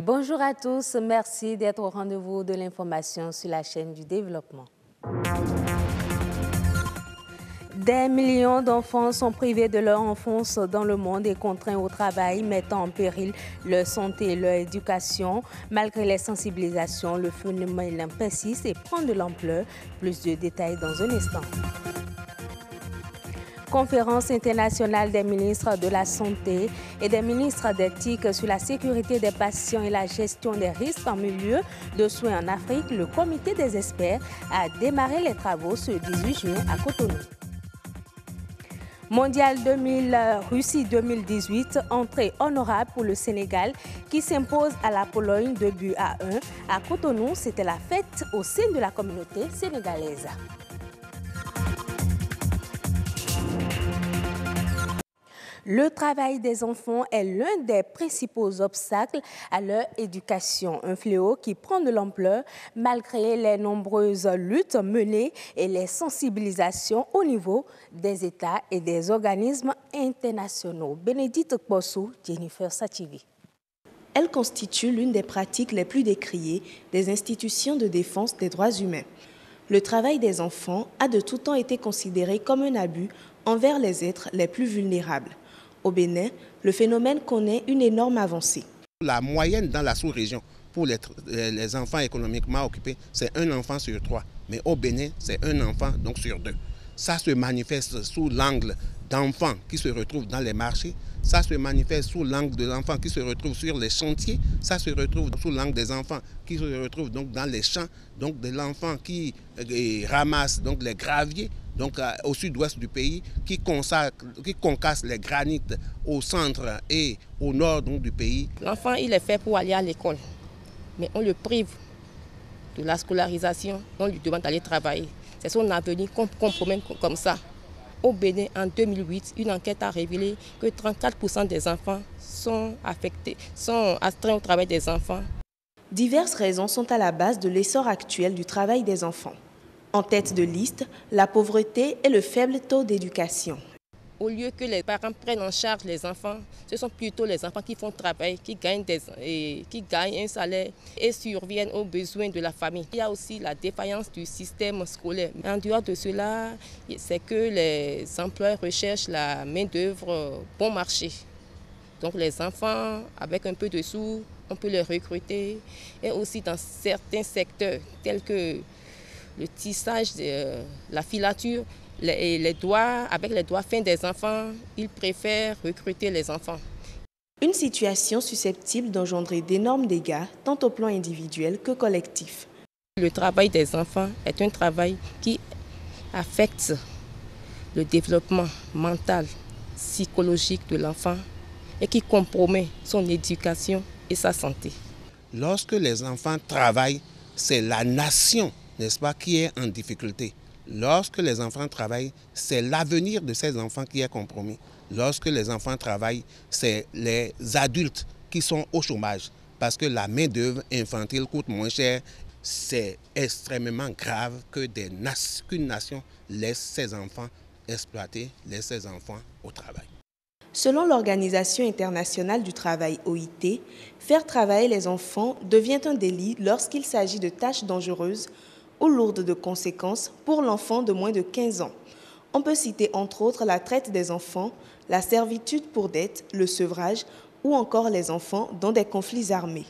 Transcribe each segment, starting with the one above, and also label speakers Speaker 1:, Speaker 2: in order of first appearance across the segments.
Speaker 1: Bonjour à tous, merci d'être au rendez-vous de l'information sur la chaîne du développement. Des millions d'enfants sont privés de leur enfance dans le monde et contraints au travail, mettant en péril leur santé et leur éducation. Malgré les sensibilisations, le phénomène persiste et prend de l'ampleur. Plus de détails dans un instant. Conférence internationale des ministres de la Santé et des ministres d'éthique sur la sécurité des patients et la gestion des risques en milieu de soins en Afrique. Le comité des experts a démarré les travaux ce 18 juin à Cotonou. Mondial 2000, Russie 2018, entrée honorable pour le Sénégal qui s'impose à la Pologne 2-1. À Cotonou, c'était la fête au sein de la communauté sénégalaise. Le travail des enfants est l'un des principaux obstacles à leur éducation, un fléau qui prend de l'ampleur malgré les nombreuses luttes menées et les sensibilisations au niveau des États et des organismes internationaux. Bénédicte Bossou, Jennifer Sativi.
Speaker 2: Elle constitue l'une des pratiques les plus décriées des institutions de défense des droits humains. Le travail des enfants a de tout temps été considéré comme un abus envers les êtres les plus vulnérables. Au Bénin, le phénomène connaît une énorme avancée.
Speaker 3: La moyenne dans la sous-région pour les enfants économiquement occupés, c'est un enfant sur 3. Mais au Bénin, c'est un enfant donc sur 2. Ça se manifeste sous l'angle d'enfants qui se retrouvent dans les marchés. Ça se manifeste sous l'angle de l'enfant qui se retrouve sur les chantiers. Ça se retrouve sous l'angle des enfants qui se retrouvent donc dans les champs. Donc de l'enfant qui ramasse donc les graviers. Donc au sud-ouest du pays, qui concasse les granites au centre et au nord donc, du pays.
Speaker 4: L'enfant, il est fait pour aller à l'école, mais on le prive de la scolarisation, on lui demande d'aller travailler. C'est son avenir qu'on compromet comme ça. Au Bénin, en 2008, une enquête a révélé que 34% des enfants sont astreints au travail des enfants.
Speaker 2: Diverses raisons sont à la base de l'essor actuel du travail des enfants. En tête de liste, la pauvreté et le faible taux d'éducation.
Speaker 4: Au lieu que les parents prennent en charge les enfants, ce sont plutôt les enfants qui font travail, qui gagnent un salaire et surviennent aux besoins de la famille. Il y a aussi la défaillance du système scolaire. En dehors de cela, c'est que les employeurs recherchent la main-d'œuvre bon marché. Donc les enfants, avec un peu de sous, on peut les recruter. Et aussi dans certains secteurs tels que le tissage, la filature, avec les doigts fins des enfants, ils préfèrent recruter les enfants.
Speaker 2: Une situation susceptible d'engendrer d'énormes dégâts, tant au plan individuel que collectif.
Speaker 4: Le travail des enfants est un travail qui affecte le développement mental, psychologique de l'enfant et qui compromet son éducation et sa santé.
Speaker 3: Lorsque les enfants travaillent, c'est la nation, n'est-ce pas, qui est en difficulté. Lorsque les enfants travaillent, c'est l'avenir de ces enfants qui est compromis. Lorsque les enfants travaillent, c'est les adultes qui sont au chômage parce que la main-d'œuvre infantile coûte moins cher. C'est extrêmement grave qu'une nation laisse ses enfants exploiter, laisse ses enfants au travail.
Speaker 2: Selon l'Organisation internationale du travail OIT, faire travailler les enfants devient un délit lorsqu'il s'agit de tâches dangereuses ou lourdes de conséquences pour l'enfant de moins de 15 ans. On peut citer entre autres la traite des enfants, la servitude pour dette, le sevrage ou encore les enfants dans des conflits armés.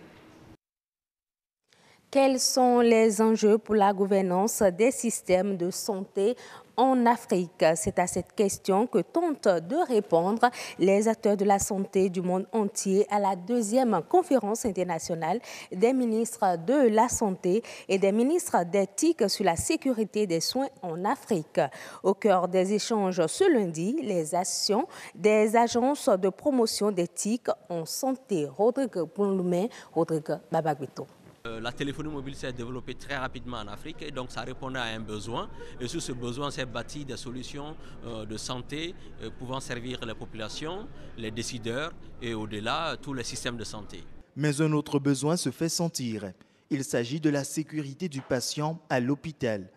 Speaker 1: Quels sont les enjeux pour la gouvernance des systèmes de santé en Afrique? C'est à cette question que tentent de répondre les acteurs de la santé du monde entier à la deuxième conférence internationale des ministres de la Santé et des ministres d'éthique sur la sécurité des soins en Afrique. Au cœur des échanges ce lundi, les actions des agences de promotion d'éthique en santé. Rodrigue Bounloumé, Rodrigue Babagwito.
Speaker 5: La téléphonie mobile s'est développée très rapidement en Afrique et donc ça répondait à un besoin. Et sur ce besoin s'est bâti des solutions de santé pouvant servir les populations, les décideurs et au-delà tous les systèmes de santé.
Speaker 6: Mais un autre besoin se fait sentir. Il s'agit de la sécurité du patient à l'hôpital.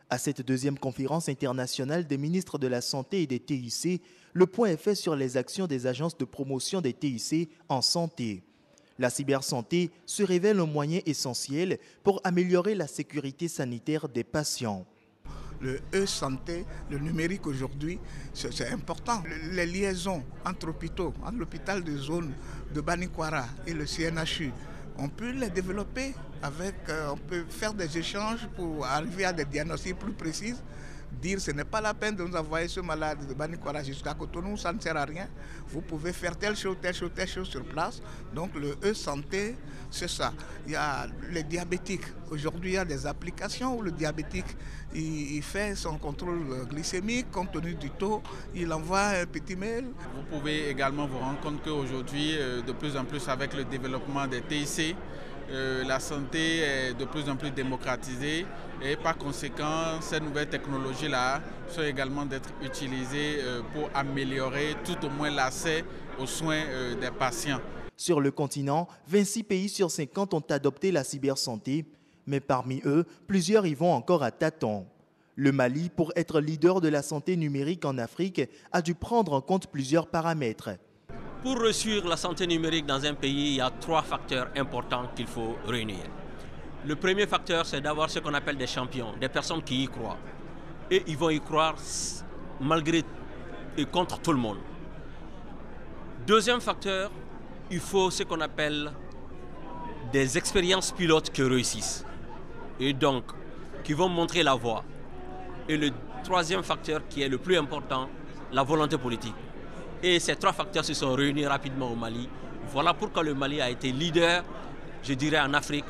Speaker 6: À cette deuxième conférence internationale des ministres de la Santé et des TIC, le point est fait sur les actions des agences de promotion des TIC en santé. La cybersanté se révèle un moyen essentiel pour améliorer la sécurité sanitaire des patients.
Speaker 7: Le e-santé, le numérique aujourd'hui, c'est important. Les liaisons entre hôpitaux, entre l'hôpital de zone de Banikwara et le CNHU, on peut les développer on peut faire des échanges pour arriver à des diagnostics plus précis. Dire ce n'est pas la peine de nous envoyer ce malade de Banikwara jusqu'à Cotonou, ça ne sert à rien. Vous pouvez faire telle chose sur place. Donc le e-santé, c'est ça. Il y a les diabétiques. Aujourd'hui, il y a des applications où le diabétique il fait son contrôle glycémique compte tenu du taux. Il envoie un petit mail.
Speaker 8: Vous pouvez également vous rendre compte qu'aujourd'hui, de plus en plus avec le développement des TIC, la santé est de plus en plus démocratisée et par conséquent, ces nouvelles technologies-là sont également d'être utilisées pour améliorer tout au moins l'accès aux soins des patients.
Speaker 6: Sur le continent, 26 pays sur 50 ont adopté la cybersanté, mais parmi eux, plusieurs y vont encore à tâtons. Le Mali, pour être leader de la santé numérique en Afrique, a dû prendre en compte plusieurs paramètres.
Speaker 5: Pour réussir la santé numérique dans un pays, il y a 3 facteurs importants qu'il faut réunir. Le premier facteur, c'est d'avoir ce qu'on appelle des champions, des personnes qui y croient. Et ils vont y croire malgré et contre tout le monde. Deuxième facteur, il faut ce qu'on appelle des expériences pilotes qui réussissent. Et donc, qui vont montrer la voie. Et le troisième facteur, qui est le plus important, la volonté politique. Et ces 3 facteurs se sont réunis rapidement au Mali. Voilà pourquoi le Mali a été leader, je dirais, en Afrique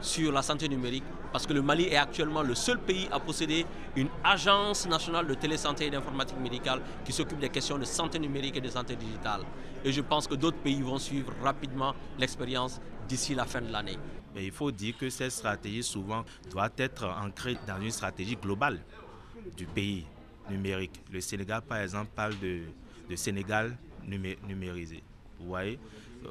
Speaker 5: sur la santé numérique. Parce que le Mali est actuellement le seul pays à posséder une agence nationale de télésanté et d'informatique médicale qui s'occupe des questions de santé numérique et de santé digitale. Et je pense que d'autres pays vont suivre rapidement l'expérience d'ici la fin de l'année.
Speaker 9: Mais il faut dire que cette stratégie souvent doit être ancrée dans une stratégie globale du pays numérique. Le Sénégal, par exemple, parle de Sénégal numérisé. Vous voyez,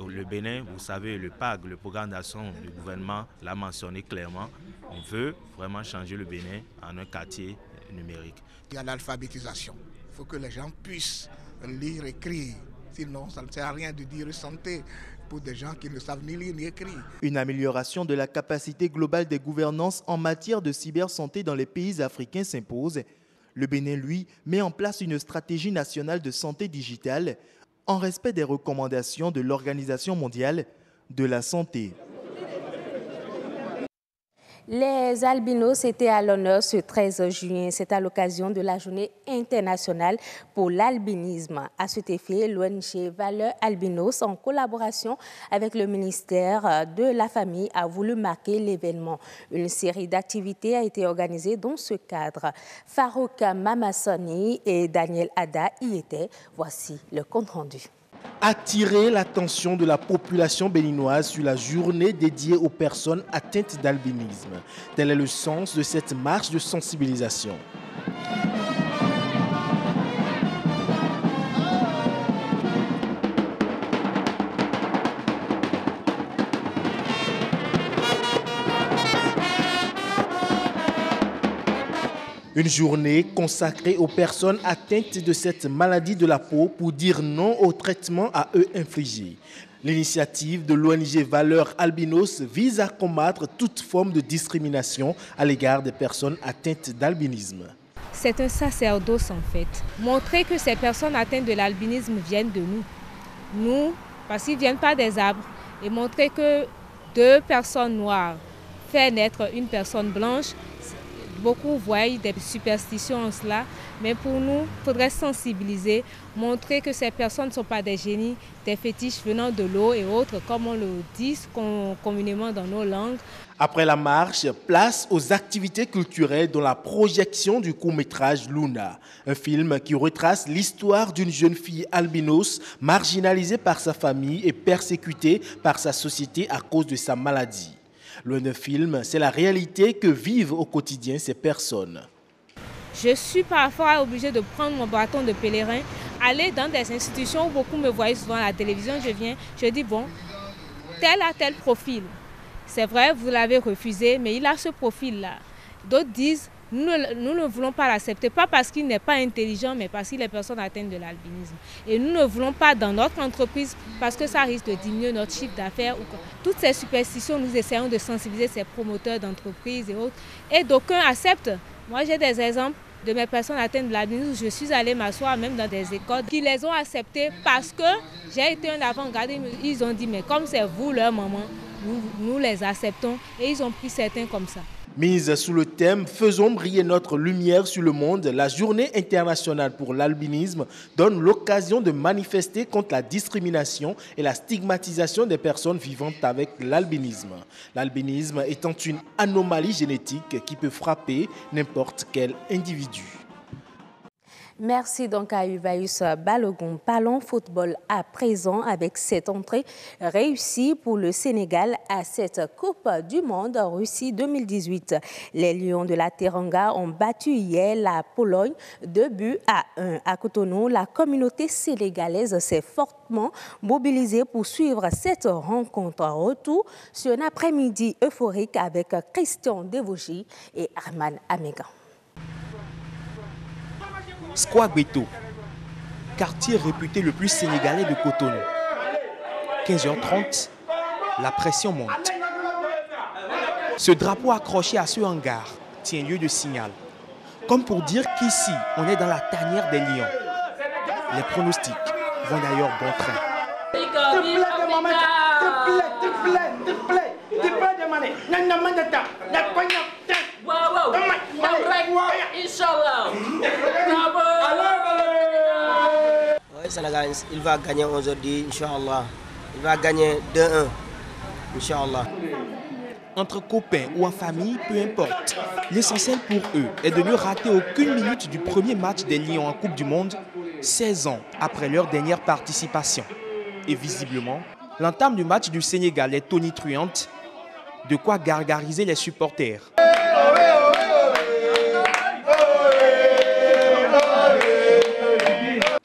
Speaker 9: le Bénin, vous savez, le PAG, le programme d'action du gouvernement, l'a mentionné clairement. On veut vraiment changer le Bénin en un quartier numérique.
Speaker 7: Il y a l'alphabétisation. Il faut que les gens puissent lire, écrire. Sinon, ça ne sert à rien de dire santé pour des gens qui ne savent ni lire ni écrire.
Speaker 6: Une amélioration de la capacité globale des gouvernances en matière de cybersanté dans les pays africains s'impose. Le Bénin, lui, met en place une stratégie nationale de santé digitale en respect des recommandations de l'Organisation mondiale de la santé.
Speaker 1: Les albinos étaient à l'honneur ce 13 juin. C'est à l'occasion de la journée internationale pour l'albinisme. À cet effet, l'ONG Valeurs Albinos, en collaboration avec le ministère de la Famille, a voulu marquer l'événement. Une série d'activités a été organisée dans ce cadre. Farouka Mamassani et Daniel Ada y étaient. Voici le compte-rendu.
Speaker 10: Attirer l'attention de la population béninoise sur la journée dédiée aux personnes atteintes d'albinisme. Tel est le sens de cette marche de sensibilisation. Une journée consacrée aux personnes atteintes de cette maladie de la peau pour dire non au traitement à eux infligé. L'initiative de l'ONG Valeurs Albinos vise à combattre toute forme de discrimination à l'égard des personnes atteintes d'albinisme.
Speaker 11: C'est un sacerdoce en fait. Montrer que ces personnes atteintes de l'albinisme viennent de nous. Nous, parce qu'ils ne viennent pas des arbres. Et montrer que 2 personnes noires fait naître une personne blanche. Beaucoup voient des superstitions en cela, mais pour nous, il faudrait sensibiliser, montrer que ces personnes ne sont pas des génies, des fétiches venant de l'eau et autres, comme on le dit communément dans nos langues.
Speaker 10: Après la marche, place aux activités culturelles dont la projection du court-métrage Luna, un film qui retrace l'histoire d'une jeune fille albinos marginalisée par sa famille et persécutée par sa société à cause de sa maladie. Le film, c'est la réalité que vivent au quotidien ces personnes.
Speaker 11: Je suis parfois obligée de prendre mon bâton de pèlerin, aller dans des institutions où beaucoup me voient souvent à la télévision, je dis bon, tel a tel profil. C'est vrai, vous l'avez refusé, mais il a ce profil-là. D'autres disent, Nous ne voulons pas l'accepter, pas parce qu'il n'est pas intelligent, mais parce qu'il est personne atteinte de l'albinisme. Et nous ne voulons pas dans notre entreprise parce que ça risque de diminuer notre chiffre d'affaires. Toutes ces superstitions, nous essayons de sensibiliser ces promoteurs d'entreprises et autres. Et d'aucuns acceptent. Moi, j'ai des exemples de mes personnes atteintes de l'albinisme. Je suis allée m'asseoir même dans des écoles qui les ont acceptées parce que j'ai été un avant-garde. Ils ont dit, mais comme c'est vous leur maman, nous les acceptons. Et ils ont pris certains comme ça.
Speaker 10: Mise sous le thème « Faisons briller notre lumière sur le monde », la Journée internationale pour l'albinisme donne l'occasion de manifester contre la discrimination et la stigmatisation des personnes vivant avec l'albinisme. L'albinisme étant une anomalie génétique qui peut frapper n'importe quel individu.
Speaker 1: Merci donc à Uvaïus Balogun. Parlons football à présent avec cette entrée réussie pour le Sénégal à cette Coupe du Monde Russie 2018. Les Lions de la Teranga ont battu hier la Pologne 2-1. À Cotonou, la communauté sénégalaise s'est fortement mobilisée pour suivre cette rencontre. Retour sur un après-midi euphorique avec Christian Devouchi et Arman Amégan.
Speaker 6: Squagbeto, quartier réputé le plus sénégalais de Cotonou. 15h30, la pression monte. Ce drapeau accroché à ce hangar tient lieu de signal. Comme pour dire qu'ici, on est dans la tanière des lions. Les pronostics vont d'ailleurs bon train.
Speaker 12: Le Sénégal, il va gagner aujourd'hui, Inch'Allah. Il va gagner 2-1, Inch'Allah.
Speaker 6: Entre copains ou en famille, peu importe. L'essentiel pour eux est de ne rater aucune minute du premier match des Lions en Coupe du Monde, 16 ans après leur dernière participation. Et visiblement, l'entame du match du Sénégal est tonitruante, de quoi gargariser les supporters.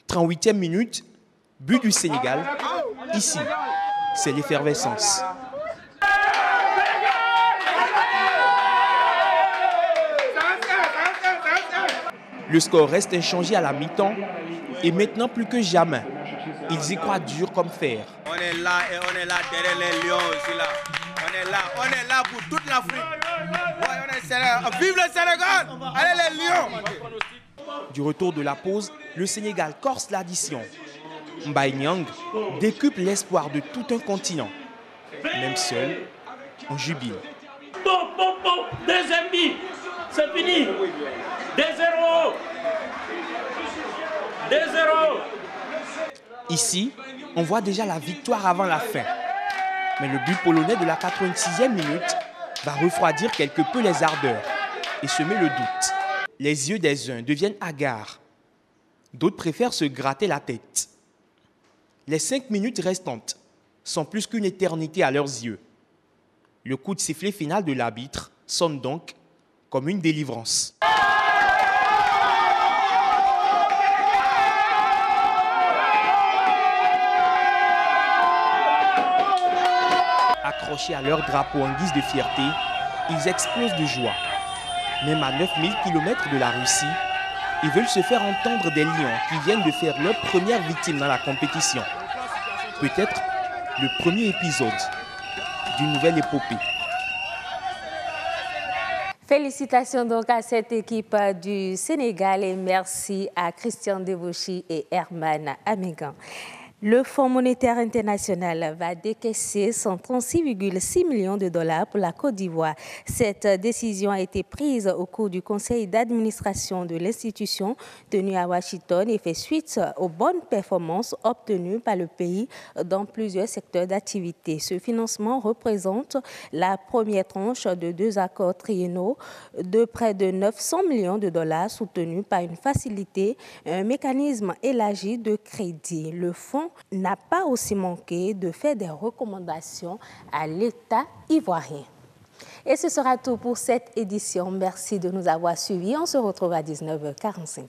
Speaker 6: 38e minute, but du Sénégal. Ici, c'est l'effervescence. Le score reste inchangé à la mi-temps et maintenant plus que jamais, ils y croient dur comme fer.
Speaker 13: On est là et on est là derrière les Lions aussi là. On est là pour toute l'Afrique. Ouais, vive le Sénégal! Allez les Lions!
Speaker 6: Du retour de la pause, le Sénégal corse l'addition. Mbaye Niang décuple l'espoir de tout un continent. Même seul, on jubile.
Speaker 14: Bon, deuxième but, c'est fini. 2-0. 2-0.
Speaker 6: Ici, on voit déjà la victoire avant la fin. Mais le but polonais de la 86e minute va refroidir quelque peu les ardeurs et semer le doute. Les yeux des uns deviennent hagards. D'autres préfèrent se gratter la tête. Les 5 minutes restantes sont plus qu'une éternité à leurs yeux. Le coup de sifflet final de l'arbitre sonne donc comme une délivrance. Accrochés à leur drapeau en guise de fierté, ils explosent de joie. Même à 9000 km de la Russie, ils veulent se faire entendre des lions qui viennent de faire leur première victime dans la compétition. Peut-être le premier épisode d'une nouvelle épopée.
Speaker 1: Félicitations donc à cette équipe du Sénégal et merci à Christian Devouchi et Herman Amégan. Le Fonds monétaire international va décaisser 136,6 millions de dollars pour la Côte d'Ivoire. Cette décision a été prise au cours du conseil d'administration de l'institution tenu à Washington et fait suite aux bonnes performances obtenues par le pays dans plusieurs secteurs d'activité. Ce financement représente la première tranche de 2 accords triennaux de près de 900 millions de dollars soutenus par une facilité, un mécanisme élargi de crédit. Le fonds n'a pas aussi manqué de faire des recommandations à l'État ivoirien. Et ce sera tout pour cette édition. Merci de nous avoir suivis. On se retrouve à 19h45.